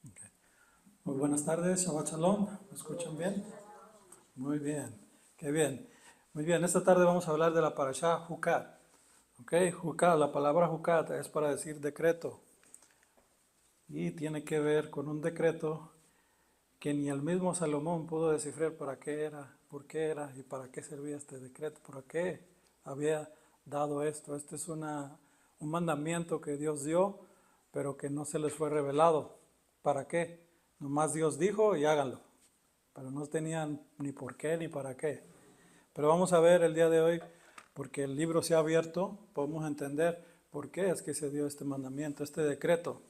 Ok. Muy buenas tardes, Shabbat Shalom. ¿Me escuchan bien? Muy bien, qué bien. Muy bien, esta tarde vamos a hablar de la parashá Jucat. Ok, Jucat, la palabra Jucat es para decir decreto y tiene que ver con un decreto que ni el mismo Salomón pudo descifrar para qué era, por qué era y para qué servía este decreto, para qué había dado esto. Este es un mandamiento que Dios dio, pero que no se les fue revelado. ¿Para qué? Nomás Dios dijo y háganlo, pero no tenían ni por qué ni para qué. Pero vamos a ver el día de hoy, porque el libro se ha abierto, podemos entender por qué es que se dio este mandamiento, este decreto.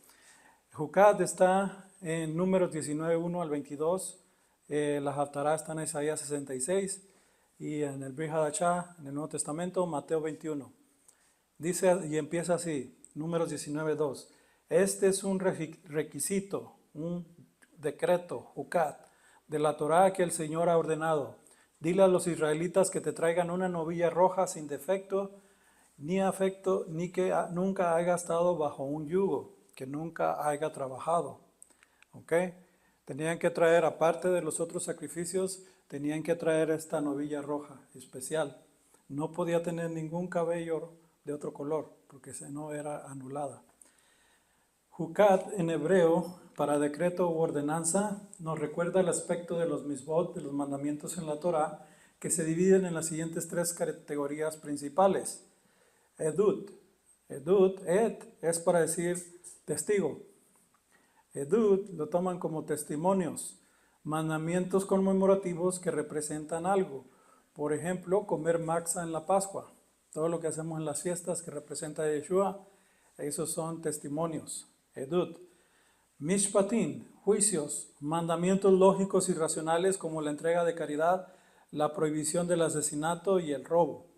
Jucat está en Números 19, 1 al 22. La Haftará está en Isaías 66 y en el Brit Hadashah, en el Nuevo Testamento, Mateo 21. Dice y empieza así, Números 19, 2. Este es un requisito, un decreto, Jucat, de la Torá que el Señor ha ordenado. Dile a los israelitas que te traigan una novilla roja sin defecto, ni afecto, ni que nunca haya estado bajo un yugo, que nunca haya trabajado. ¿Ok? Tenían que traer, aparte de los otros sacrificios, tenían que traer esta novilla roja especial. No podía tener ningún cabello de otro color, porque si no era anulada. Jucat en hebreo, para decreto u ordenanza, nos recuerda el aspecto de los misbot, de los mandamientos en la Torah, que se dividen en las siguientes tres categorías principales. Edut. Ed es para decir testigo. Edut lo toman como testimonios, mandamientos conmemorativos que representan algo. Por ejemplo, comer matzah en la Pascua. Todo lo que hacemos en las fiestas que representa a Yeshua, esos son testimonios. Edut. Mishpatin, juicios, mandamientos lógicos y racionales como la entrega de caridad, la prohibición del asesinato y el robo,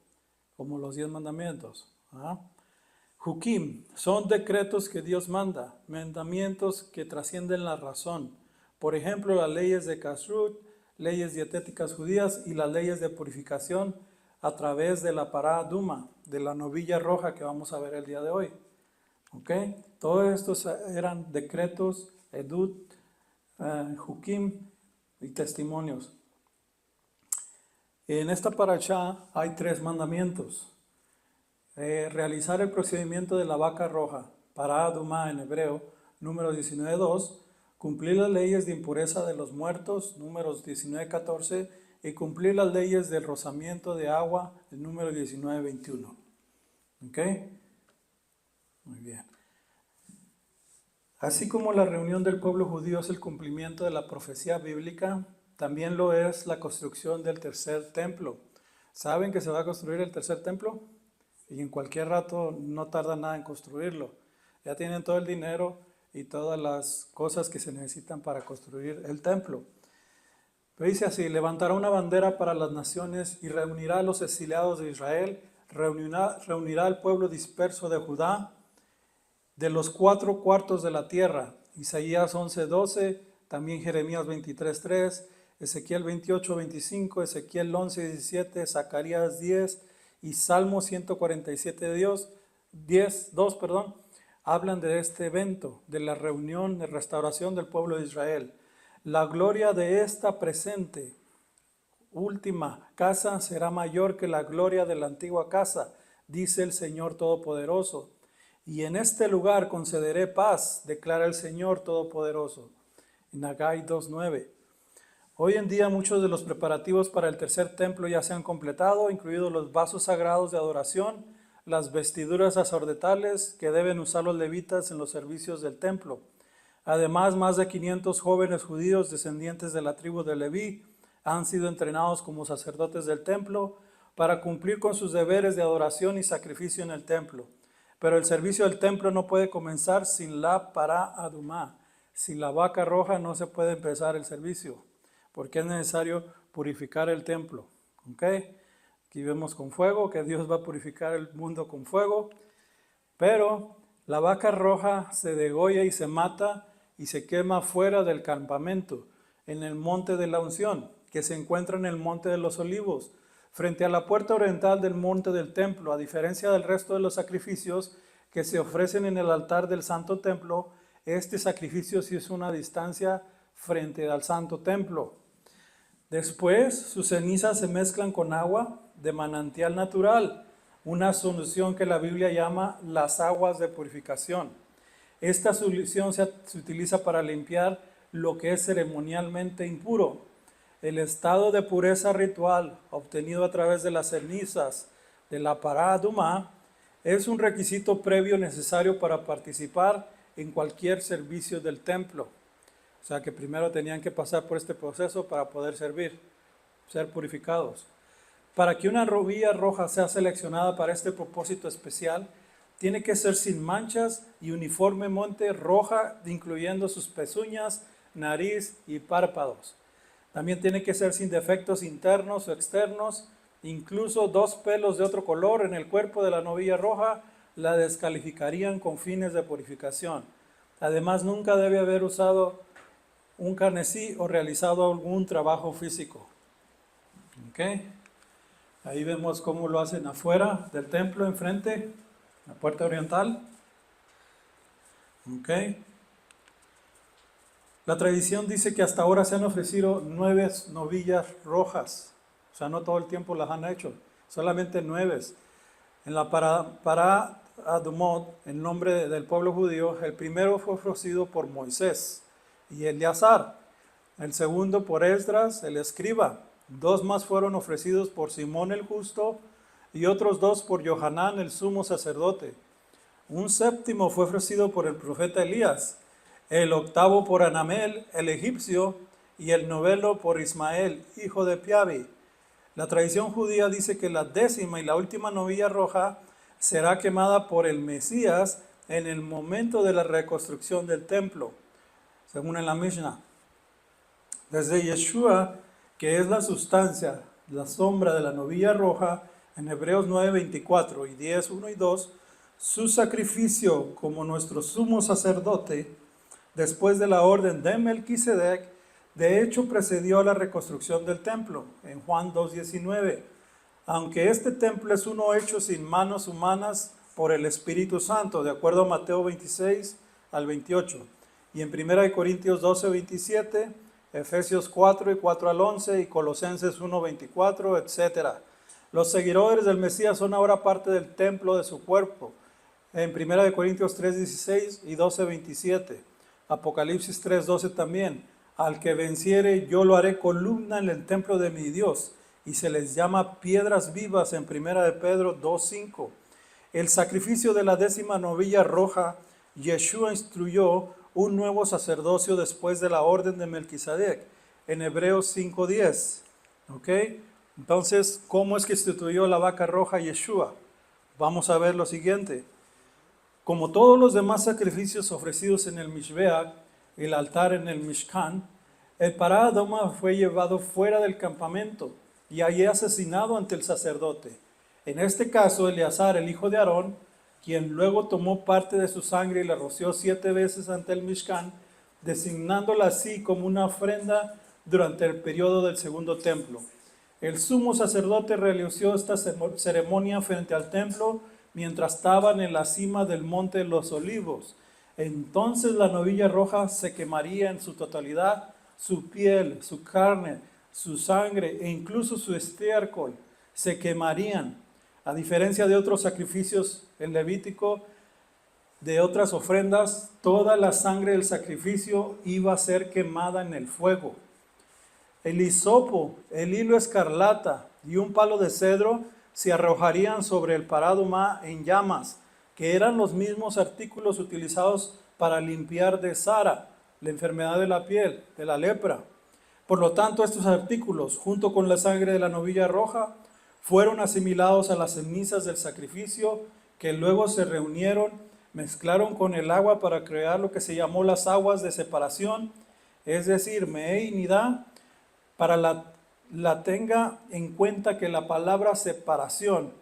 como los 10 mandamientos. ¿Ah? Hukim son decretos que Dios manda, mandamientos que trascienden la razón. Por ejemplo, las leyes de Kashrut, leyes dietéticas judías y las leyes de purificación a través de la pará duma, de la novilla roja que vamos a ver el día de hoy. ¿Ok? Todos estos eran decretos, edut, hukim y testimonios. En esta parashá hay 3 mandamientos. Realizar el procedimiento de la vaca roja, pará duma en hebreo, números 19.2, cumplir las leyes de impureza de los muertos, números 19.14, y cumplir las leyes del rozamiento de agua, el número 19.21. ¿Ok? Muy bien. Así como la reunión del pueblo judío es el cumplimiento de la profecía bíblica, también lo es la construcción del tercer templo. ¿Saben que se va a construir el tercer templo? Y en cualquier rato no tarda nada en construirlo. Ya tienen todo el dinero y todas las cosas que se necesitan para construir el templo. Pero dice así, levantará una bandera para las naciones y reunirá a los exiliados de Israel, reunirá al pueblo disperso de Judá, de los 4 cuartos de la tierra. Isaías 11:12, también Jeremías 23:3, Ezequiel 28:25, Ezequiel 11:17, Zacarías 10 y Salmo 147 2, hablan de este evento, de la reunión de restauración del pueblo de Israel. La gloria de esta presente, última casa será mayor que la gloria de la antigua casa, dice el Señor Todopoderoso. Y en este lugar concederé paz, declara el Señor Todopoderoso. En Hagai 2:9. Hoy en día muchos de los preparativos para el tercer templo ya se han completado, incluidos los vasos sagrados de adoración, las vestiduras sacerdotales que deben usar los levitas en los servicios del templo. Además, más de 500 jóvenes judíos descendientes de la tribu de Leví han sido entrenados como sacerdotes del templo para cumplir con sus deberes de adoración y sacrificio en el templo. Pero el servicio del templo no puede comenzar sin la pará adumá. Sin la vaca roja no se puede empezar el servicio, porque es necesario purificar el templo. ¿Ok? Aquí vemos con fuego, que Dios va a purificar el mundo con fuego. Pero la vaca roja se degolla y se mata y se quema fuera del campamento, en el monte de la unción, que se encuentra en el monte de los olivos, frente a la puerta oriental del monte del templo. A diferencia del resto de los sacrificios que se ofrecen en el altar del santo templo, Este sacrificio sí es una distancia frente al santo templo. Después, sus cenizas se mezclan con agua de manantial natural, una solución que la Biblia llama las aguas de purificación. Esta solución se utiliza para limpiar lo que es ceremonialmente impuro. El estado de pureza ritual obtenido a través de las cenizas de la pará adumá es un requisito previo necesario para participar en cualquier servicio del templo. O sea que primero tenían que pasar por este proceso para poder servir, ser purificados. Para que una novilla roja sea seleccionada para este propósito especial, tiene que ser sin manchas y uniformemente roja, incluyendo sus pezuñas, nariz y párpados. También tiene que ser sin defectos internos o externos. Incluso 2 pelos de otro color en el cuerpo de la novilla roja la descalificarían con fines de purificación. Además, nunca debe haber usado un carnesí o realizado algún trabajo físico. ¿Okay? Ahí vemos cómo lo hacen afuera del templo, enfrente, la puerta oriental. ¿Okay? La tradición dice que hasta ahora se han ofrecido 9 novillas rojas. O sea, no todo el tiempo las han hecho, solamente 9. En la Pará Adumot, en nombre del pueblo judío, el primero fue ofrecido por Moisés y Eleazar, el segundo por Esdras, el escriba. 2 más fueron ofrecidos por Simón el justo y otros 2 por Johanán, el sumo sacerdote. Un séptimo fue ofrecido por el profeta Elías, el octavo por Anamel, el egipcio, y el noveno por Ismael, hijo de Piabi. La tradición judía dice que la 10ª y la última novilla roja será quemada por el Mesías en el momento de la reconstrucción del templo, según en la Mishnah. Desde Yeshua, que es la sustancia, la sombra de la novilla roja, en Hebreos 9:24 y 10:1 y 2, su sacrificio como nuestro sumo sacerdote, después de la orden de Melquisedec, de hecho precedió a la reconstrucción del templo, en Juan 2:19. Aunque este templo es uno hecho sin manos humanas por el Espíritu Santo, de acuerdo a Mateo 26 al 28. Y en 1 Corintios 12:27, Efesios 4 y 4 al 11 y Colosenses 1:24, etc. Los seguidores del Mesías son ahora parte del templo de su cuerpo, en 1 Corintios 3:16 y 12:27. Apocalipsis 3:12 también. Al que venciere, yo lo haré columna en el templo de mi Dios, y se les llama piedras vivas en 1 de Pedro 2:5. El sacrificio de la 10ª novilla roja, Yeshua instruyó un nuevo sacerdocio después de la orden de Melquisedec, en Hebreos 5:10. ¿Ok? Entonces, ¿cómo es que instituyó la vaca roja Yeshua? Vamos a ver lo siguiente. Como todos los demás sacrificios ofrecidos en el Mishbeach, el altar en el Mishkan, el Pará Adumá fue llevado fuera del campamento y allí asesinado ante el sacerdote. En este caso, Eleazar, el hijo de Aarón, quien luego tomó parte de su sangre y la roció 7 veces ante el Mishkan, designándola así como una ofrenda durante el periodo del segundo templo. El sumo sacerdote realizó esta ceremonia frente al templo mientras estaban en la cima del monte de los olivos. Entonces la novilla roja se quemaría en su totalidad, su piel, su carne, su sangre e incluso su estiércol se quemarían. A diferencia de otros sacrificios en Levítico, de otras ofrendas, toda la sangre del sacrificio iba a ser quemada en el fuego. El hisopo, el hilo escarlata y un palo de cedro se arrojarían sobre el Pará Adumá en llamas, que eran los mismos artículos utilizados para limpiar de Sara, la enfermedad de la piel, de la lepra. Por lo tanto, estos artículos, junto con la sangre de la novilla roja, fueron asimilados a las cenizas del sacrificio, que luego se reunieron, mezclaron con el agua para crear lo que se llamó las aguas de separación, es decir, Mehei Nidá, para la tenga en cuenta que la palabra separación,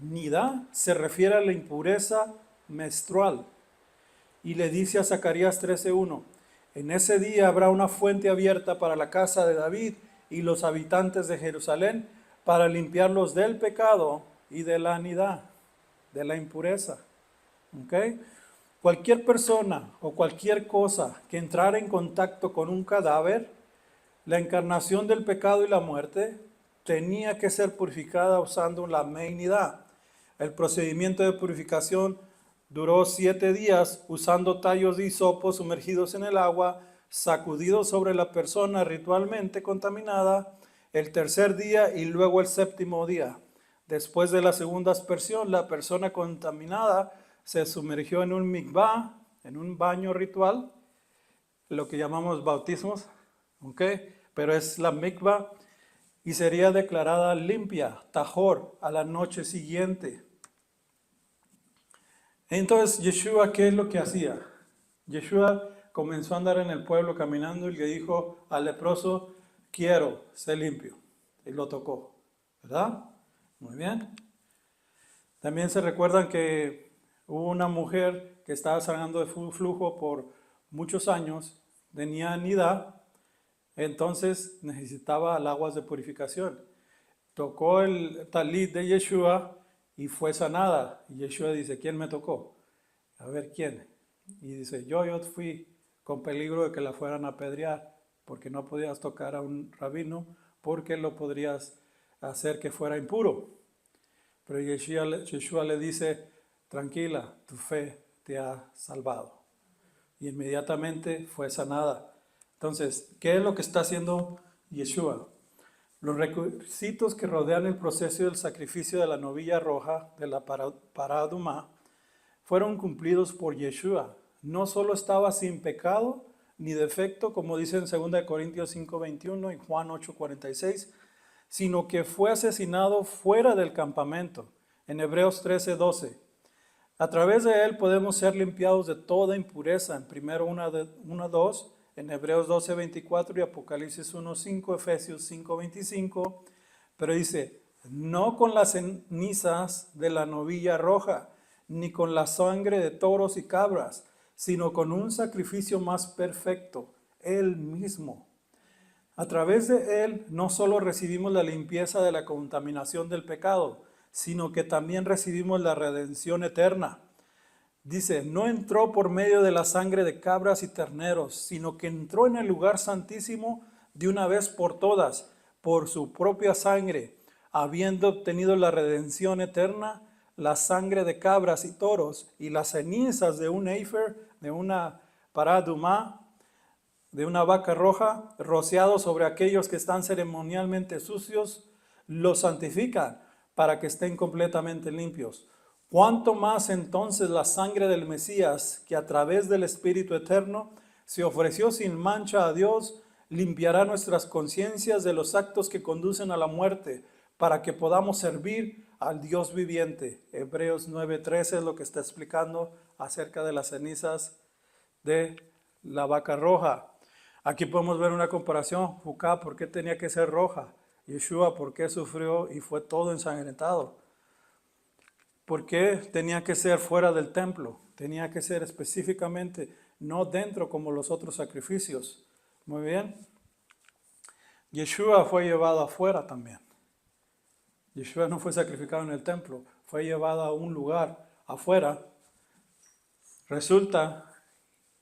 Nidá, se refiere a la impureza menstrual. Y le dice a Zacarías 13:1, en ese día habrá una fuente abierta para la casa de David y los habitantes de Jerusalén para limpiarlos del pecado y de la Nidá, de la impureza. ¿Okay? Cualquier persona o cualquier cosa que entrara en contacto con un cadáver, la encarnación del pecado y la muerte, tenía que ser purificada usando la meinidad. El procedimiento de purificación duró 7 días usando tallos de hisopo sumergidos en el agua, sacudidos sobre la persona ritualmente contaminada, el tercer día y luego el séptimo día. Después de la segunda aspersión, la persona contaminada se sumergió en un mikvah, en un baño ritual, lo que llamamos bautismos, ¿ok? Pero es la mikvah, y sería declarada limpia, tajor, a la noche siguiente. Entonces, Yeshua, ¿qué es lo que hacía? Yeshua comenzó a andar en el pueblo caminando y le dijo al leproso, quiero ser limpio. Y lo tocó, ¿verdad? Muy bien. También se recuerdan que hubo una mujer que estaba sanando de flujo por muchos años, tenía nidad, entonces necesitaba aguas de purificación. Tocó el talit de Yeshua y fue sanada. Y Yeshua dice, ¿quién me tocó? A ver, ¿quién? Y dice, yo fui con peligro de que la fueran a apedrear, porque no podías tocar a un rabino, porque lo podrías hacer que fuera impuro. Pero Yeshua le dice, tranquila, tu fe te ha salvado. Y inmediatamente fue sanada. Entonces, ¿qué es lo que está haciendo Yeshua? Los requisitos que rodean el proceso del sacrificio de la novilla roja, de la paradumá, fueron cumplidos por Yeshua. No solo estaba sin pecado ni defecto, como dice en 2 Corintios 5:21 y Juan 8:46, sino que fue asesinado fuera del campamento, en Hebreos 13:12. A través de él podemos ser limpiados de toda impureza, en 1:2, en Hebreos 12:24 y Apocalipsis 1:5, Efesios 5:25, pero dice, no con las cenizas de la novilla roja, ni con la sangre de toros y cabras, sino con un sacrificio más perfecto, él mismo. A través de él no solo recibimos la limpieza de la contaminación del pecado, sino que también recibimos la redención eterna. Dice, no entró por medio de la sangre de cabras y terneros, sino que entró en el lugar santísimo de una vez por todas, por su propia sangre, habiendo obtenido la redención eterna, la sangre de cabras y toros y las cenizas de un eifer, de una paradumá, de una vaca roja, rociado sobre aquellos que están ceremonialmente sucios, los santifican para que estén completamente limpios. ¿Cuánto más entonces la sangre del Mesías, que a través del Espíritu Eterno se ofreció sin mancha a Dios, limpiará nuestras conciencias de los actos que conducen a la muerte, para que podamos servir al Dios viviente? Hebreos 9:13 es lo que está explicando acerca de las cenizas de la vaca roja. Aquí podemos ver una comparación. Jucá, ¿por qué tenía que ser roja? Yeshua, ¿por qué sufrió y fue todo ensangrentado? ¿Por qué tenía que ser fuera del templo? Tenía que ser específicamente, no dentro como los otros sacrificios. Muy bien. Yeshua fue llevado afuera también. Yeshua no fue sacrificado en el templo, fue llevado a un lugar afuera. Resulta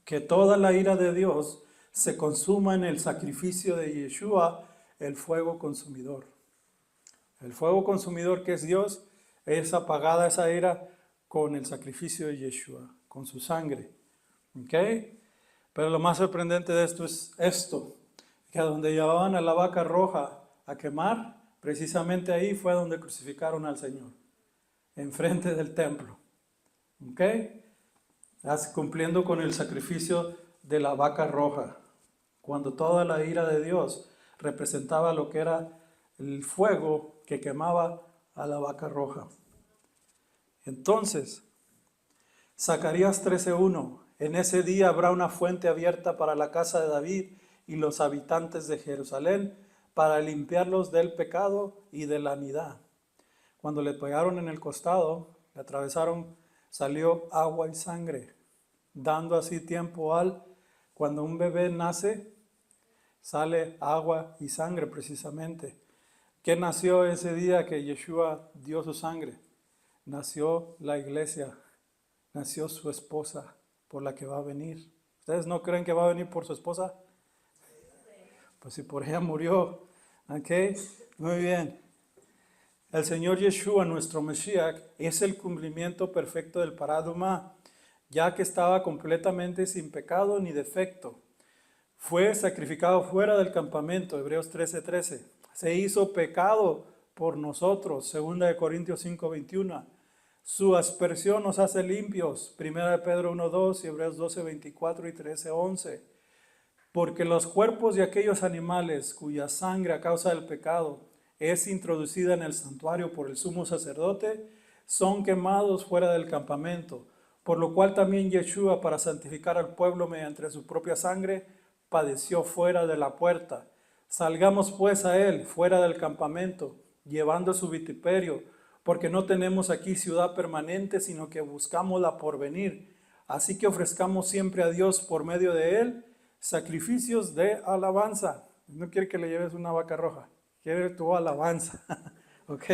que toda la ira de Dios se consuma en el sacrificio de Yeshua, el fuego consumidor. El fuego consumidor, que es Dios, es apagada esa ira con el sacrificio de Yeshua, con su sangre. ¿Ok? Pero lo más sorprendente de esto es esto, que a donde llevaban a la vaca roja a quemar, precisamente ahí fue donde crucificaron al Señor, enfrente del templo. ¿Ok? Cumpliendo con el sacrificio de la vaca roja, cuando toda la ira de Dios representaba lo que era el fuego que quemaba a la vaca roja. Entonces, Zacarías 13:1, en ese día habrá una fuente abierta para la casa de David y los habitantes de Jerusalén, para limpiarlos del pecado y de la nidad. Cuando le pegaron en el costado, le atravesaron, salió agua y sangre, dando así tiempo cuando un bebé nace, sale agua y sangre precisamente. ¿Qué nació ese día que Yeshua dio su sangre? Nació la iglesia, nació su esposa, por la que va a venir. ¿Ustedes no creen que va a venir por su esposa? Pues si por ella murió. Ok, muy bien. El Señor Yeshua, nuestro Mesías, es el cumplimiento perfecto del paraduma, ya que estaba completamente sin pecado ni defecto. Fue sacrificado fuera del campamento, Hebreos 13:13. Se hizo pecado por nosotros, 2 Corintios 5:21. Su aspersión nos hace limpios, 1 Pedro 1:2 y Hebreos 12:24 y 13:11. Porque los cuerpos de aquellos animales cuya sangre a causa del pecado es introducida en el santuario por el sumo sacerdote, son quemados fuera del campamento, por lo cual también Yeshua, para santificar al pueblo mediante su propia sangre, padeció fuera de la puerta. Salgamos pues a él fuera del campamento, llevando su vituperio, porque no tenemos aquí ciudad permanente, sino que buscamos la porvenir. Así que ofrezcamos siempre a Dios por medio de él sacrificios de alabanza. No quiere que le lleves una vaca roja, quiere tu alabanza. ¿Ok?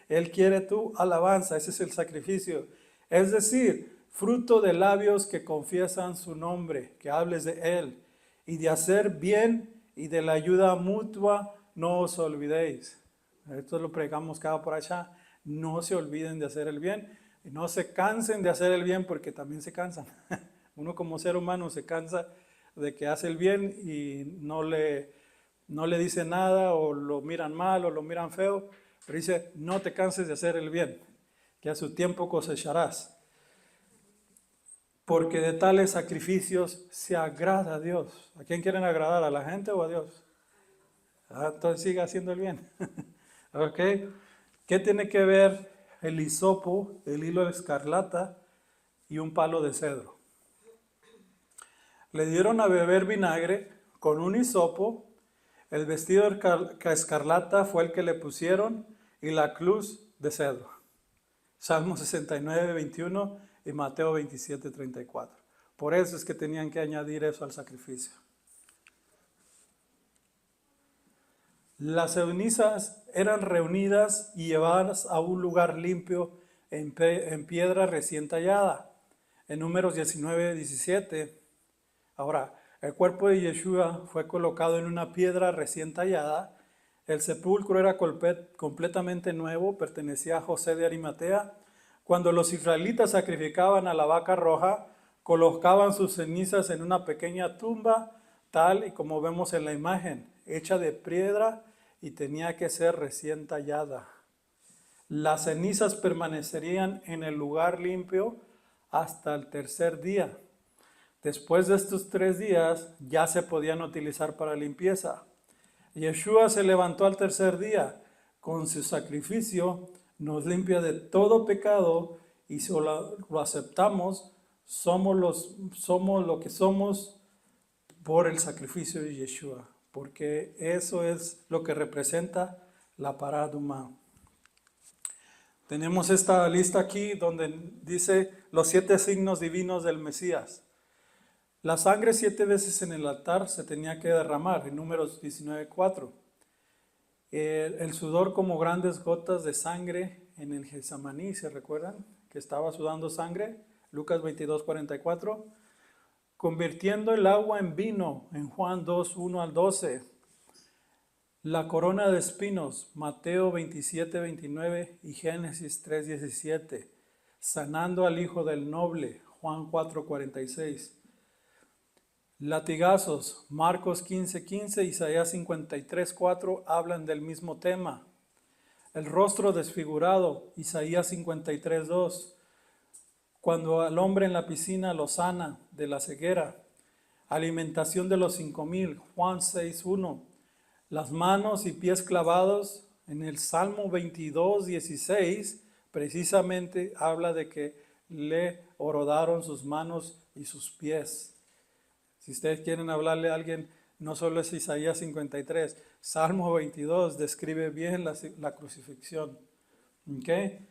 Él quiere tu alabanza, ese es el sacrificio. Es decir, fruto de labios que confiesan su nombre, que hables de él, y de hacer bien y de la ayuda mutua, no os olvidéis. Esto lo pregamos cada por allá. No se olviden de hacer el bien y no se cansen de hacer el bien porque también se cansan. Uno como ser humano se cansa de que hace el bien y no le dice nada o lo miran mal o lo miran feo, pero dice, no te canses de hacer el bien, que a su tiempo cosecharás. Porque de tales sacrificios se agrada a Dios. ¿A quién quieren agradar? ¿A la gente o a Dios? Entonces siga haciendo el bien. ¿Ok? ¿Qué tiene que ver el hisopo, el hilo de escarlata y un palo de cedro? Le dieron a beber vinagre con un hisopo, el vestido escarlata fue el que le pusieron y la cruz de cedro. Salmo 69:21 y Mateo 27:34. Por eso es que tenían que añadir eso al sacrificio. Las cenizas eran reunidas y llevadas a un lugar limpio en piedra recién tallada. En Números 19:17. Ahora, el cuerpo de Yeshua fue colocado en una piedra recién tallada. El sepulcro era completamente nuevo, pertenecía a José de Arimatea. Cuando los israelitas sacrificaban a la vaca roja, colocaban sus cenizas en una pequeña tumba, tal y como vemos en la imagen, hecha de piedra y tenía que ser recién tallada. Las cenizas permanecerían en el lugar limpio hasta el tercer día. Después de estos 3 días ya se podían utilizar para limpieza. Yeshua se levantó al tercer día. Con su sacrificio nos limpia de todo pecado y si lo aceptamos, somos lo que somos por el sacrificio de Yeshua. Porque eso es lo que representa la paraduma. Tenemos esta lista aquí donde dice los 7 signos divinos del Mesías. La sangre 7 veces en el altar se tenía que derramar, en Números 19:4. El sudor como grandes gotas de sangre en el Getsemaní, ¿se recuerdan? Que estaba sudando sangre, Lucas 22:44. Convirtiendo el agua en vino, en Juan 2:1-12. La corona de espinos, Mateo 27:29 y Génesis 3:17. Sanando al hijo del noble, Juan 4:46. Latigazos, Marcos 15:15, Isaías 53:4 hablan del mismo tema. El rostro desfigurado, Isaías 53:2. Cuando al hombre en la piscina lo sana de la ceguera. Alimentación de los 5,000, Juan 6:1. Las manos y pies clavados, en el Salmo 22:16, precisamente habla de que le horodaron sus manos y sus pies. Si ustedes quieren hablarle a alguien, no solo es Isaías 53, Salmo 22 describe bien la crucifixión. ¿Okay?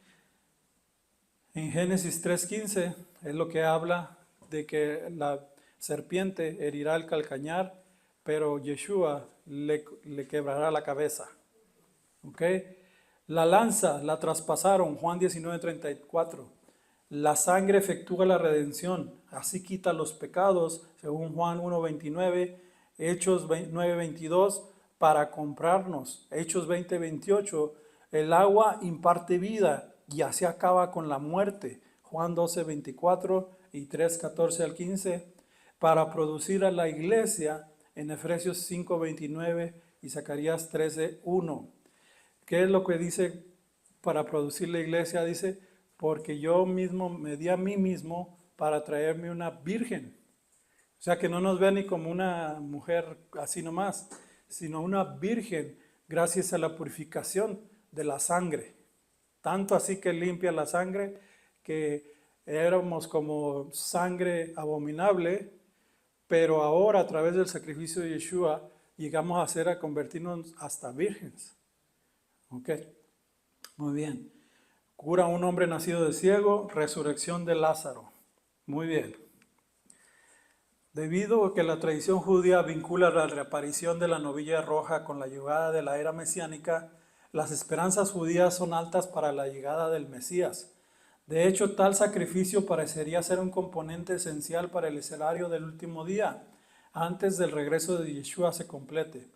En Génesis 3:15 es lo que habla de que la serpiente herirá el calcañar, pero Yeshua le quebrará la cabeza. ¿Okay? La lanza la traspasaron, Juan 19:34. La sangre efectúa la redención, así quita los pecados, según Juan 1:29, Hechos 9:22, para comprarnos. Hechos 20:28, el agua imparte vida y así acaba con la muerte. Juan 12:24 y 3:14 al 15, para producir a la iglesia en Efesios 5:29 y Zacarías 13:1. ¿Qué es lo que dice para producir la iglesia? Dice, porque yo mismo me di a mí mismo para traerme una virgen. O sea, que no nos vea ni como una mujer así nomás, sino una virgen gracias a la purificación de la sangre. Tanto así que limpia la sangre que éramos como sangre abominable, pero ahora a través del sacrificio de Yeshua llegamos a convertirnos hasta vírgenes. Ok, muy bien. Cura a un hombre nacido de ciego, resurrección de Lázaro. Muy bien. Debido a que la tradición judía vincula la reaparición de la novilla roja con la llegada de la era mesiánica, las esperanzas judías son altas para la llegada del Mesías. De hecho, tal sacrificio parecería ser un componente esencial para el escenario del último día, antes del regreso de Yeshua se complete.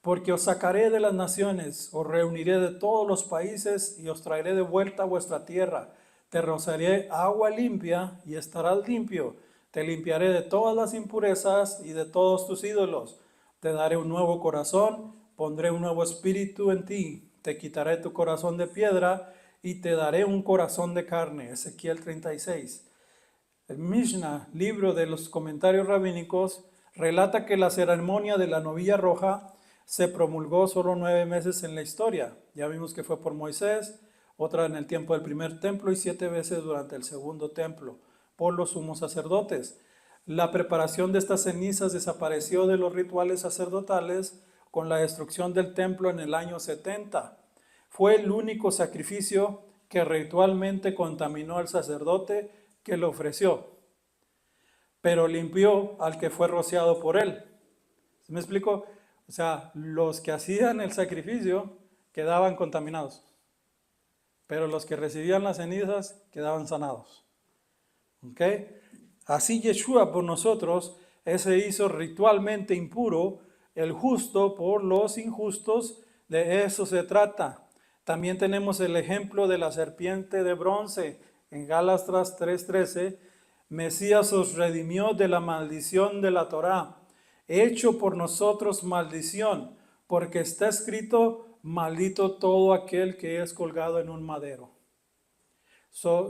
Porque os sacaré de las naciones, os reuniré de todos los países y os traeré de vuelta a vuestra tierra. Te rociaré agua limpia y estarás limpio. Te limpiaré de todas las impurezas y de todos tus ídolos. Te daré un nuevo corazón, pondré un nuevo espíritu en ti. Te quitaré tu corazón de piedra y te daré un corazón de carne. Ezequiel 36. El Mishnah, libro de los comentarios rabínicos, relata que la ceremonia de la novilla roja se promulgó solo 9 meses en la historia. Ya vimos que fue por Moisés, otra en el tiempo del primer templo y 7 veces durante el segundo templo, por los sumos sacerdotes. La preparación de estas cenizas desapareció de los rituales sacerdotales con la destrucción del templo en el año 70. Fue el único sacrificio que ritualmente contaminó al sacerdote que lo ofreció, pero limpió al que fue rociado por él. ¿Sí me explico? O sea, los que hacían el sacrificio quedaban contaminados, pero los que recibían las cenizas quedaban sanados. ¿Ok? Así Yeshua por nosotros, ese hizo ritualmente impuro el justo por los injustos, de eso se trata. También tenemos el ejemplo de la serpiente de bronce en Gálatas 3:13. Mesías os redimió de la maldición de la Torá, hecho por nosotros maldición, porque está escrito, maldito todo aquel que es colgado en un madero.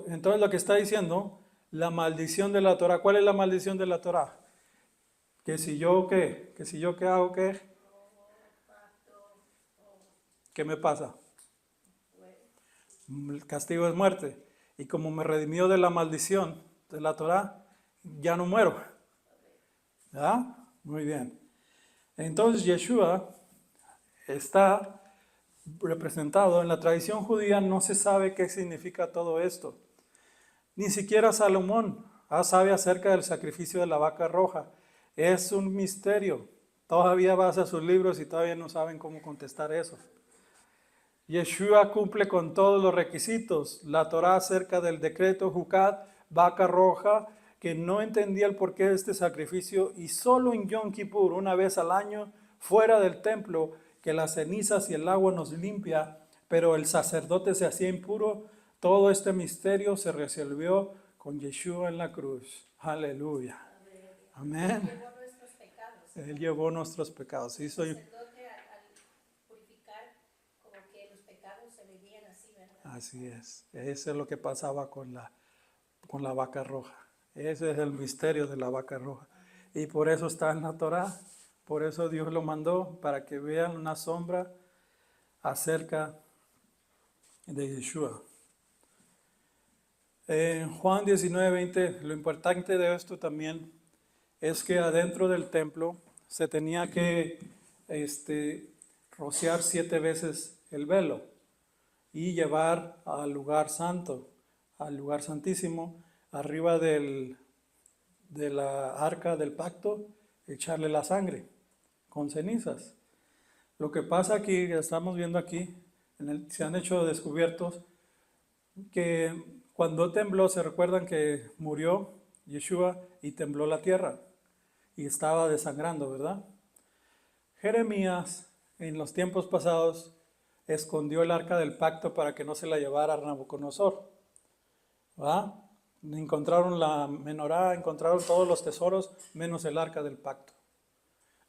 Entonces lo que está diciendo, la maldición de la Torá. ¿Cuál es la maldición de la Torá? Que si yo qué, que si yo qué hago qué, ¿qué me pasa? El castigo es muerte. Y como me redimió de la maldición de la Torá, ya no muero. ¿Verdad? Muy bien. Entonces Yeshua está representado en la tradición judía, no se sabe qué significa todo esto. Ni siquiera Salomón sabe acerca del sacrificio de la vaca roja. Es un misterio. Todavía vas a sus libros y todavía no saben cómo contestar eso. Yeshua cumple con todos los requisitos. La Torá acerca del decreto Jucat, vaca roja, que no entendía el porqué de este sacrificio, y solo en Yom Kippur, una vez al año, fuera del templo, que las cenizas y el agua nos limpia, pero el sacerdote se hacía impuro. Todo este misterio se resolvió con Yeshua en la cruz. Aleluya. Amén. Él llevó nuestros pecados. Él llevó nuestros pecados. Sí, El soy... sacerdote al purificar, como que los pecados se veían así, ¿verdad? Así es. Eso es lo que pasaba con la vaca roja. Ese es el misterio de la vaca roja. Y por eso está en la Torá. Por eso Dios lo mandó, para que vean una sombra acerca de Yeshua. En Juan 19:20, lo importante de esto también es que adentro del templo se tenía que rociar 7 veces el velo y llevar al lugar santo, al lugar santísimo, arriba de la arca del pacto, echarle la sangre con cenizas. Lo que pasa aquí, estamos viendo aquí, se han hecho descubiertos que cuando tembló, se recuerdan que murió Yeshua, y tembló la tierra y estaba desangrando, ¿verdad? Jeremías, en los tiempos pasados, escondió el arca del pacto para que no se la llevara a Nabucodonosor, ¿verdad? Encontraron la menorá, encontraron todos los tesoros, menos el arca del pacto.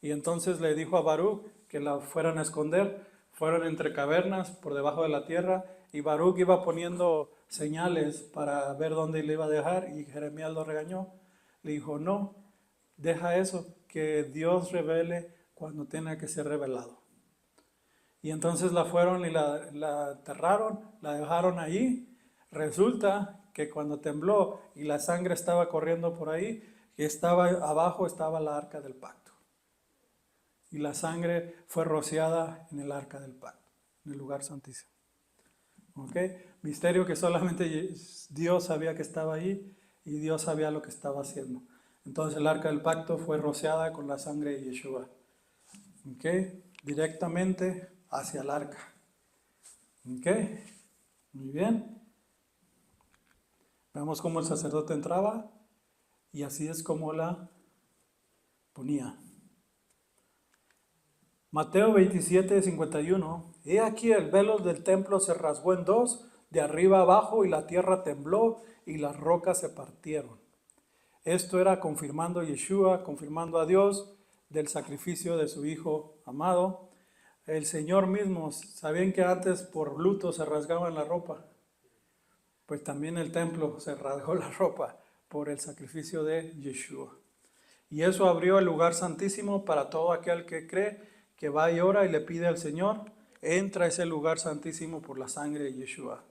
Y entonces le dijo a Baruch que la fueran a esconder. Fueron entre cavernas por debajo de la tierra y Baruch iba poniendo señales para ver dónde le iba a dejar y Jeremías lo regañó. Le dijo, no, deja eso, que Dios revele cuando tenga que ser revelado. Y entonces la fueron y la enterraron, la dejaron allí. Resulta que cuando tembló y la sangre estaba corriendo por ahí, abajo estaba la arca del pacto. Y la sangre fue rociada en el arca del pacto, en el lugar santísimo. ¿Ok? Misterio que solamente Dios sabía que estaba ahí y Dios sabía lo que estaba haciendo. Entonces el arca del pacto fue rociada con la sangre de Yeshua. ¿Ok? Directamente hacia el arca. ¿Ok? Muy bien. Vemos cómo el sacerdote entraba y así es como la ponía. Mateo 27, 51. He aquí el velo del templo se rasgó en dos, de arriba abajo, y la tierra tembló y las rocas se partieron. Esto era confirmando Yeshua, confirmando a Dios del sacrificio de su Hijo amado. El Señor mismo, ¿sabían que antes por luto se rasgaban la ropa? Pues también el templo se rasgó la ropa por el sacrificio de Yeshua. Y eso abrió el lugar santísimo para todo aquel que cree, que va y ora y le pide al Señor, entra a ese lugar santísimo por la sangre de Yeshua.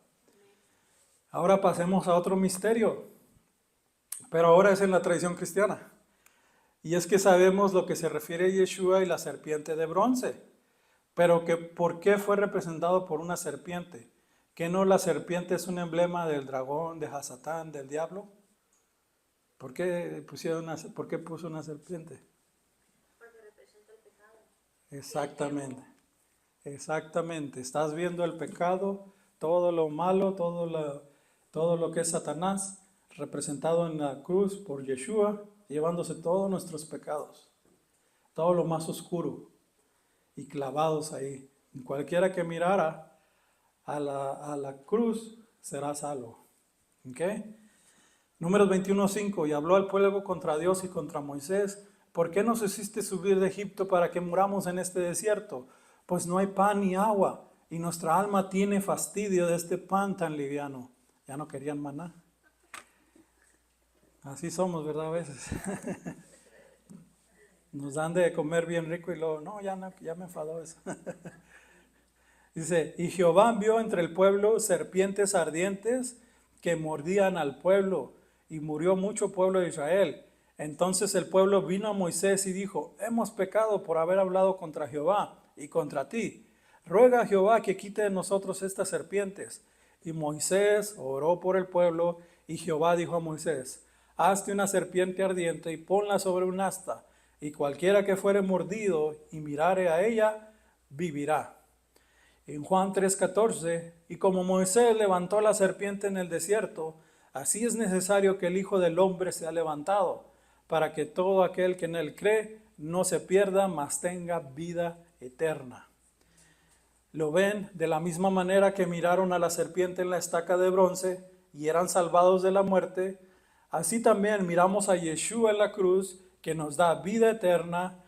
Ahora pasemos a otro misterio, pero ahora es en la tradición cristiana. Y es que sabemos lo que se refiere a Yeshua y la serpiente de bronce, pero que ¿por qué fue representado por una serpiente? ¿Que no la serpiente es un emblema del dragón, de Hasatán, del diablo? ¿Por qué puso una serpiente? Porque representa el pecado. Exactamente, exactamente. Estás viendo el pecado, todo lo malo, todo lo que es Satanás, representado en la cruz por Yeshua, llevándose todos nuestros pecados, todo lo más oscuro y clavados ahí. Cualquiera que mirara a la cruz será salvo. ¿Ok? Números 21:5, y habló al pueblo contra Dios y contra Moisés: ¿por qué nos hiciste subir de Egipto para que muramos en este desierto? Pues no hay pan ni agua, y nuestra alma tiene fastidio de este pan tan liviano. Ya no querían maná. Así somos, ¿verdad? A veces. Nos dan de comer bien rico y luego, no, ya me enfadó eso. Dice, y Jehová envió entre el pueblo serpientes ardientes que mordían al pueblo, y murió mucho pueblo de Israel. Entonces el pueblo vino a Moisés y dijo: hemos pecado por haber hablado contra Jehová y contra ti. Ruega a Jehová que quite de nosotros estas serpientes. Y Moisés oró por el pueblo, y Jehová dijo a Moisés: hazte una serpiente ardiente y ponla sobre un asta, y cualquiera que fuere mordido y mirare a ella, vivirá. En Juan 3:14, y como Moisés levantó la serpiente en el desierto, así es necesario que el Hijo del Hombre sea levantado, para que todo aquel que en él cree no se pierda, mas tenga vida eterna. Lo ven de la misma manera que miraron a la serpiente en la estaca de bronce y eran salvados de la muerte. Así también miramos a Yeshua en la cruz, que nos da vida eterna,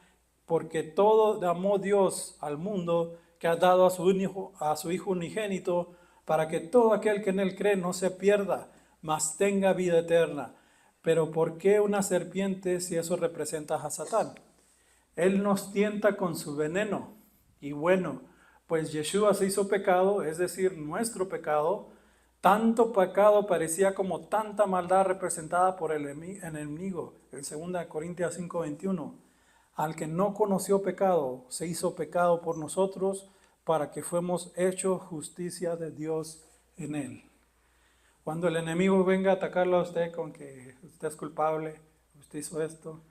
porque todo amó Dios al mundo, que ha dado a su Hijo unigénito, para que todo aquel que en él cree no se pierda, mas tenga vida eterna. Pero ¿por qué una serpiente si eso representa a Satán? Él nos tienta con su veneno. Y bueno, pues Yeshua se hizo pecado, es decir, nuestro pecado. Tanto pecado parecía como tanta maldad representada por el enemigo. En 2 Corintios 5:21. Al que no conoció pecado, se hizo pecado por nosotros, para que fuéramos hechos justicia de Dios en él. Cuando el enemigo venga a atacarlo a usted con que usted es culpable, usted hizo esto,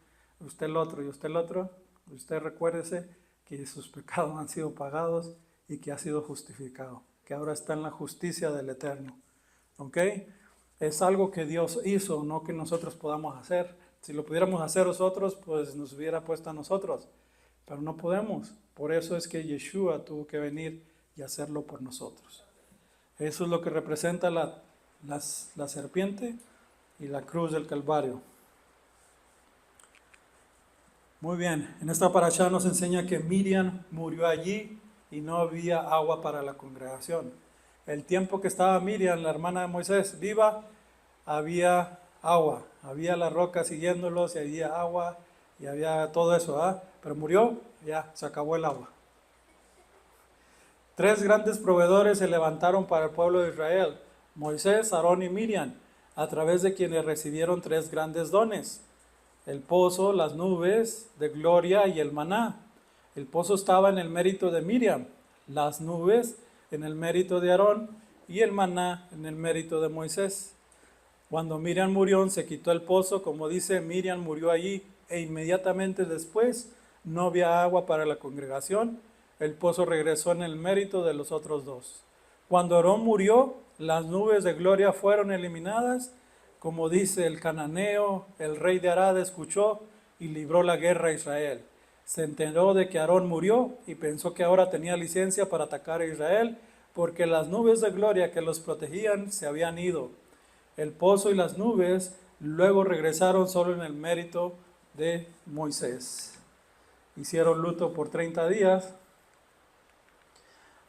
usted el otro y usted el otro, usted recuérdese que sus pecados han sido pagados y que ha sido justificado, que ahora está en la justicia del Eterno. ¿Ok? Es algo que Dios hizo, no que nosotros podamos hacer. Si lo pudiéramos hacer nosotros, pues nos hubiera puesto a nosotros, pero no podemos. Por eso es que Yeshua tuvo que venir y hacerlo por nosotros. Eso es lo que representa la serpiente y la cruz del Calvario. Muy bien, en esta parashá nos enseña que Miriam murió allí y no había agua para la congregación. El tiempo que estaba Miriam, la hermana de Moisés, viva, había agua, había la roca siguiéndolos y había agua y había todo eso, ¿ah? Pero murió, ya, se acabó el agua. 3 grandes proveedores se levantaron para el pueblo de Israel, Moisés, Aarón y Miriam, a través de quienes recibieron 3 grandes dones: el pozo, las nubes de gloria y el maná. El pozo estaba en el mérito de Miriam, las nubes en el mérito de Aarón y el maná en el mérito de Moisés. Cuando Miriam murió, se quitó el pozo, como dice, Miriam murió allí e inmediatamente después no había agua para la congregación. El pozo regresó en el mérito de los otros 2. Cuando Aarón murió, las nubes de gloria fueron eliminadas. Como dice, el cananeo, el rey de Arad, escuchó y libró la guerra a Israel. Se enteró de que Aarón murió y pensó que ahora tenía licencia para atacar a Israel, porque las nubes de gloria que los protegían se habían ido. El pozo y las nubes luego regresaron solo en el mérito de Moisés. Hicieron luto por 30 días.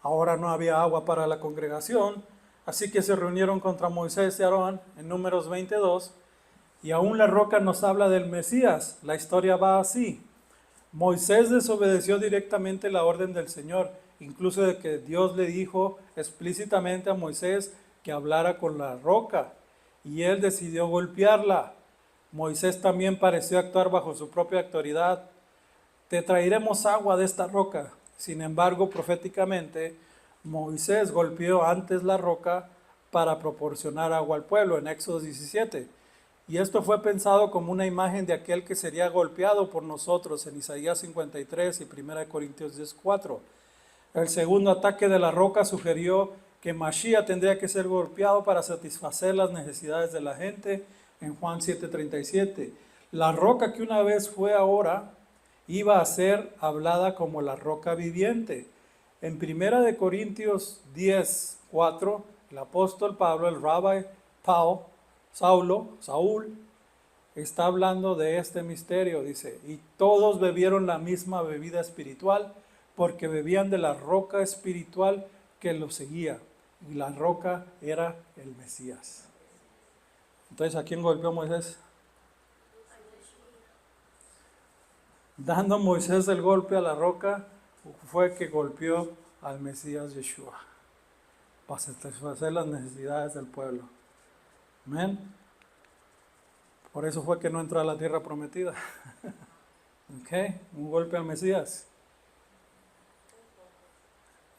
Ahora no había agua para la congregación, así que se reunieron contra Moisés y Aarón en Números 22, y aún la roca nos habla del Mesías. La historia va así. Moisés desobedeció directamente la orden del Señor, incluso de que Dios le dijo explícitamente a Moisés que hablara con la roca, y él decidió golpearla. Moisés también pareció actuar bajo su propia autoridad. Te traeremos agua de esta roca. Sin embargo, proféticamente, Moisés golpeó antes la roca para proporcionar agua al pueblo en Éxodo 17. Y esto fue pensado como una imagen de aquel que sería golpeado por nosotros en Isaías 53 y 1 Corintios 10:4. El segundo ataque de la roca sugirió que Mashiach tendría que ser golpeado para satisfacer las necesidades de la gente en Juan 7:37. La roca que una vez fue ahora iba a ser hablada como la roca viviente. En 1 Corintios 10:4, el apóstol Pablo, el rabbi Saúl, está hablando de este misterio, dice, y todos bebieron la misma bebida espiritual, porque bebían de la roca espiritual que los seguía, y la roca era el Mesías. Entonces, ¿a quién golpeó Moisés? Dando Moisés el golpe a la roca, fue que golpeó al Mesías Yeshua, para satisfacer las necesidades del pueblo. Amén. Por eso fue que no entró a la tierra prometida. Un golpe al Mesías.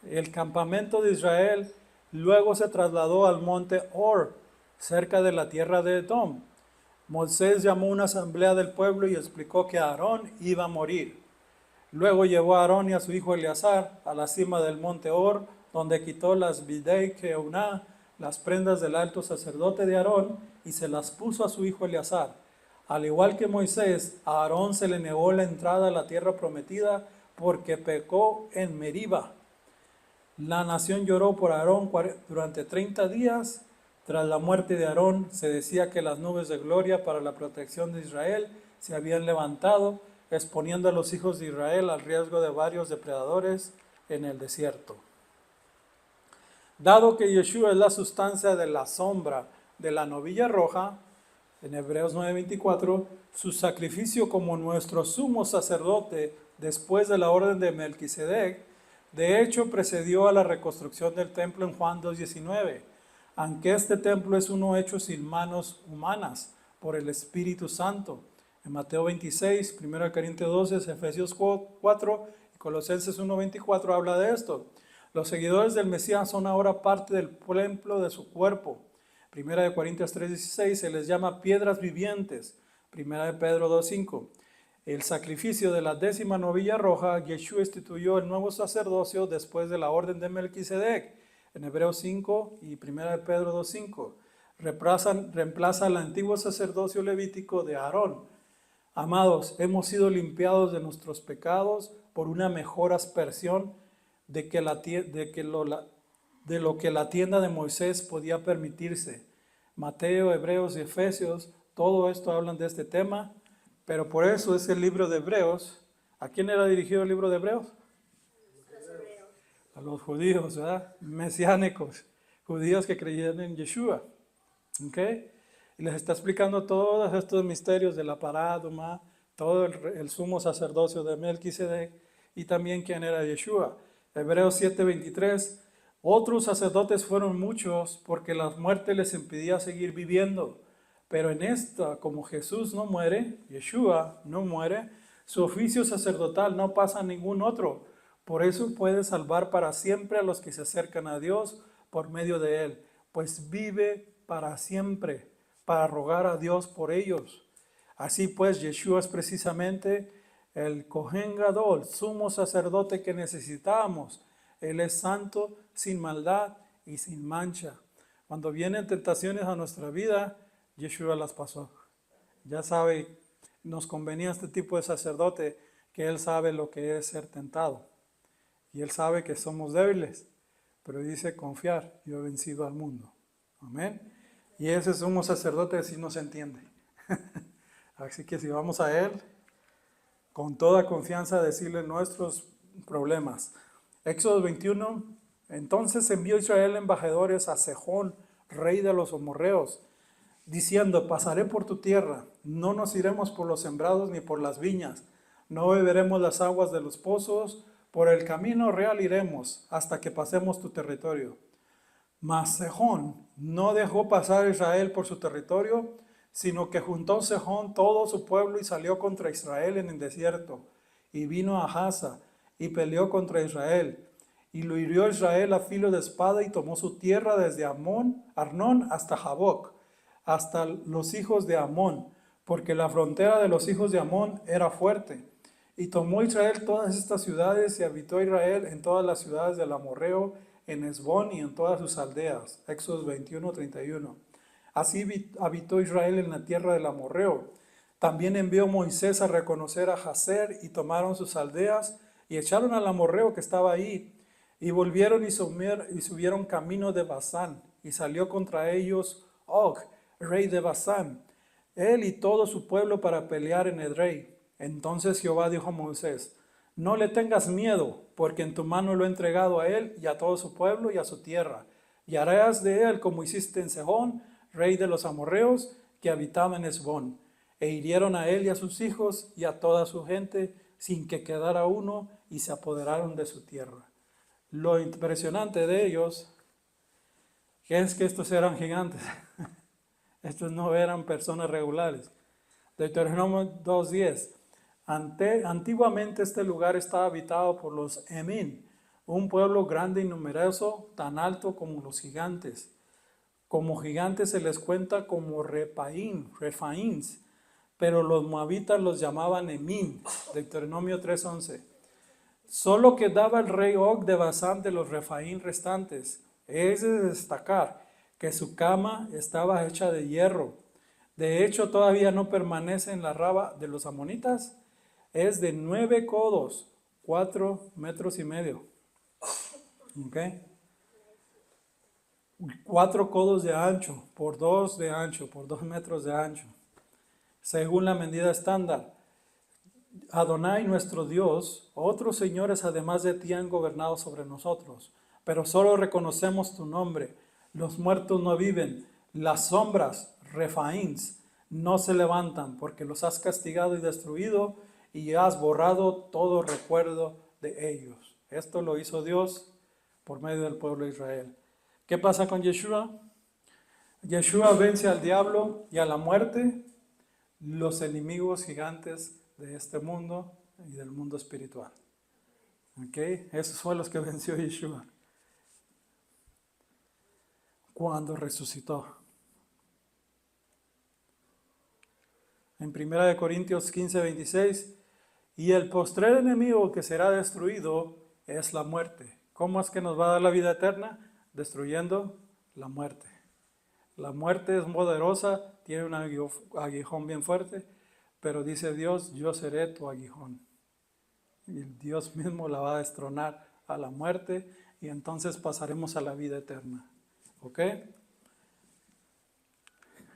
El campamento de Israel luego se trasladó al monte Or, cerca de la tierra de Edom. Moisés llamó una asamblea del pueblo y explicó que Aarón iba a morir. Luego llevó a Aarón y a su hijo Eleazar a la cima del monte Or, donde quitó las bidei keuná, las prendas del alto sacerdote de Aarón, y se las puso a su hijo Eleazar. Al igual que Moisés, a Aarón se le negó la entrada a la tierra prometida porque pecó en Meriba. La nación lloró por Aarón durante 30 días. Tras la muerte de Aarón, se decía que las nubes de gloria para la protección de Israel se habían levantado, exponiendo a los hijos de Israel al riesgo de varios depredadores en el desierto. Dado que Yeshua es la sustancia de la sombra de la novilla roja, en Hebreos 9:24, su sacrificio como nuestro sumo sacerdote después de la orden de Melquisedec, de hecho precedió a la reconstrucción del templo en Juan 2:19, aunque este templo es uno hecho sin manos humanas por el Espíritu Santo. En Mateo 26, 1 Corintios 12, Efesios 4 y Colosenses 1:24 habla de esto. Los seguidores del Mesías son ahora parte del templo de su cuerpo. 1 Corintios 3:16 se les llama piedras vivientes. 1 Pedro 2:5. El sacrificio de la 10ª novilla roja, Yeshua instituyó el nuevo sacerdocio después de la orden de Melquisedec, en Hebreos 5 y 1 Pedro 2:5. reemplaza al antiguo sacerdocio levítico de Aarón. Amados, hemos sido limpiados de nuestros pecados por una mejor aspersión de lo que la tienda de Moisés podía permitirse. Mateo, Hebreos y Efesios, todo esto hablan de este tema, pero por eso es el libro de Hebreos. ¿A quién era dirigido el libro de Hebreos? A los judíos, ¿verdad? Mesiánicos, judíos que creían en Yeshua. ¿Ok? Y les está explicando todos estos misterios de la parádoma, todo el sumo sacerdocio de Melquisedec y también quién era Yeshua. Hebreos 7:23, otros sacerdotes fueron muchos porque la muerte les impedía seguir viviendo. Pero en esta, como Jesús no muere, Yeshua no muere, su oficio sacerdotal no pasa a ningún otro. Por eso puede salvar para siempre a los que se acercan a Dios por medio de él, pues vive para siempre, para rogar a Dios por ellos. Así pues, Yeshua es precisamente el Cohen Gadol, sumo sacerdote que necesitamos. Él es santo, sin maldad y sin mancha. Cuando vienen tentaciones a nuestra vida, Yeshua las pasó. Ya sabe, nos convenía este tipo de sacerdote que él sabe lo que es ser tentado. Y él sabe que somos débiles, pero dice confiar, yo he vencido al mundo. Amén. Y ese sumo sacerdote sí nos entiende. Así que si vamos a él, con toda confianza decirle nuestros problemas. Éxodo 21, entonces envió Israel embajadores a Sejón, rey de los amorreos, diciendo, pasaré por tu tierra, no nos iremos por los sembrados ni por las viñas, no beberemos las aguas de los pozos, por el camino real iremos hasta que pasemos tu territorio. Mas Sejón no dejó pasar a Israel por su territorio, sino que juntó Sejón todo su pueblo y salió contra Israel en el desierto, y vino a Haza y peleó contra Israel, y lo hirió Israel a filo de espada y tomó su tierra desde Arnón hasta Jaboc, hasta los hijos de Amón, porque la frontera de los hijos de Amón era fuerte. Y tomó Israel todas estas ciudades y habitó Israel en todas las ciudades del amorreo, en Esbón y en todas sus aldeas. Éxodo 21:31. Así habitó Israel en la tierra del amorreo. También envió Moisés a reconocer a Jazer y tomaron sus aldeas y echaron al amorreo que estaba ahí. Y volvieron y subieron camino de Basán y salió contra ellos Og, rey de Basán, él y todo su pueblo para pelear en Edrei. Entonces Jehová dijo a Moisés, no le tengas miedo, porque en tu mano lo he entregado a él y a todo su pueblo y a su tierra. Y harás de él como hiciste en Sejón, rey de los amorreos, que habitaba en Esbón. E hirieron a él y a sus hijos y a toda su gente, sin que quedara uno, y se apoderaron de su tierra. Lo impresionante de ellos es que estos eran gigantes. Estos no eran personas regulares. Deuteronomio 2:10. Antiguamente este lugar estaba habitado por los Emín, un pueblo grande y numeroso, tan alto como los gigantes. Como gigantes se les cuenta como refaíns, pero los moabitas los llamaban Emín. Deuteronomio 3:11. Solo quedaba el rey Og de Basán de los refaín restantes. Es de destacar que su cama estaba hecha de hierro. De hecho, todavía no permanece en la raba de los amonitas. Es de 9 codos, 4 metros y medio. ¿Ok? 4 codos de ancho, por 2 de ancho, por 2 metros de ancho. Según la medida estándar. Adonai, nuestro Dios, otros señores además de ti han gobernado sobre nosotros, pero solo reconocemos tu nombre. Los muertos no viven, las sombras, refaíns, no se levantan, porque los has castigado y destruido, y has borrado todo recuerdo de ellos. Esto lo hizo Dios por medio del pueblo de Israel. ¿Qué pasa con Yeshua? Yeshua vence al diablo y a la muerte, los enemigos gigantes de este mundo y del mundo espiritual. ¿Ok? Esos fueron los que venció Yeshua cuando resucitó. En 1 Corintios 15:26, y el postrer enemigo que será destruido es la muerte. ¿Cómo es que nos va a dar la vida eterna? Destruyendo la muerte. La muerte es poderosa, tiene un aguijón bien fuerte, pero dice Dios, yo seré tu aguijón. Y Dios mismo la va a destronar a la muerte y entonces pasaremos a la vida eterna. ¿Ok?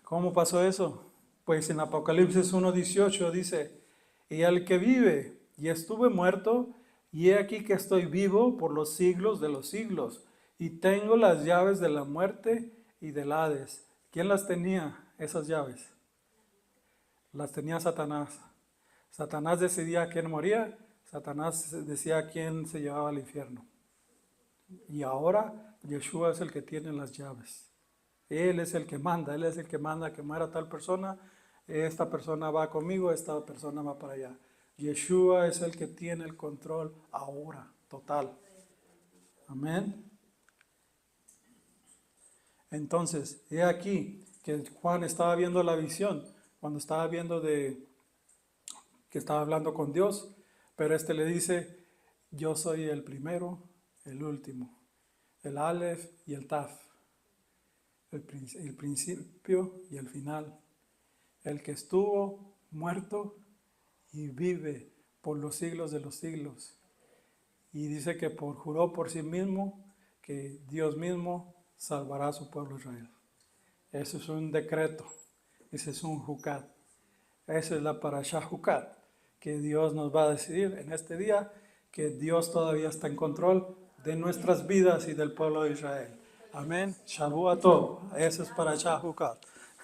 ¿Cómo pasó eso? Pues en Apocalipsis 1:18 dice, y al que vive y estuve muerto, y he aquí que estoy vivo por los siglos de los siglos, y tengo las llaves de la muerte y del Hades. ¿Quién las tenía, esas llaves? Las tenía Satanás. Satanás decidía quién moría, Satanás decía quién se llevaba al infierno. Y ahora Yeshua es el que tiene las llaves. Él es el que manda, Él es el que manda que muera tal persona, esta persona va conmigo, esta persona va para allá. Yeshua es el que tiene el control ahora, total. Amén. Entonces, he aquí que Juan estaba viendo la visión, cuando estaba viendo que estaba hablando con Dios, pero este le dice, yo soy el primero, el último, el Aleph y el Taf, el principio y el final, el que estuvo muerto y vive por los siglos de los siglos. Y dice que juró por sí mismo que Dios mismo salvará a su pueblo Israel. Eso es un decreto, ese es un jucat. Esa es la parashá jucat, que Dios nos va a decidir en este día, que Dios todavía está en control de nuestras vidas y del pueblo de Israel. Amén. Shavuot Tov. Eso es parashá jucat.